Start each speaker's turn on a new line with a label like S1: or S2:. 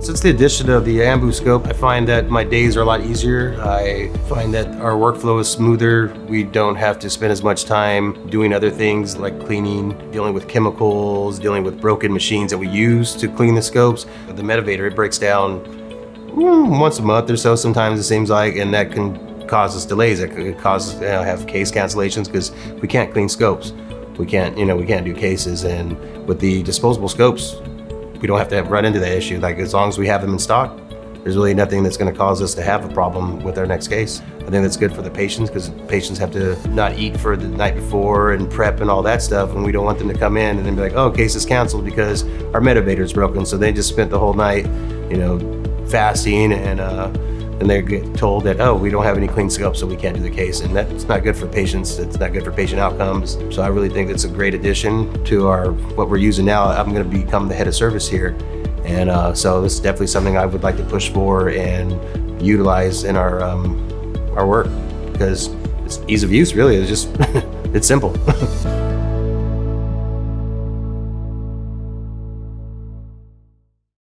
S1: Since the addition of the Ambu scope, I find that my days are a lot easier. I find that our workflow is smoother. We don't have to spend as much time doing other things like cleaning, dealing with chemicals, dealing with broken machines that we use to clean the scopes. The Medivator, it breaks down once a month or so sometimes, it seems like, and that can cause us delays. It could cause us have case cancellations because we can't clean scopes. We can't do cases, and with the disposable scopes, we don't have to run into that issue. Like, as long as we have them in stock, there's really nothing that's going to cause us to have a problem with our next case. I think that's good for the patients, because patients have to not eat for the night before and prep and all that stuff, and we don't want them to come in and then be like, oh, case is canceled because our Medivator is broken. So they just spent the whole night, fasting, and they get told that, oh, we don't have any clean scopes, so we can't do the case. And that's not good for patients. It's not good for patient outcomes. So I really think it's a great addition to what we're using now. I'm going to become the head of service here. And so this is definitely something I would like to push for and utilize in our work, because it's ease of use, really. It's just, it's simple.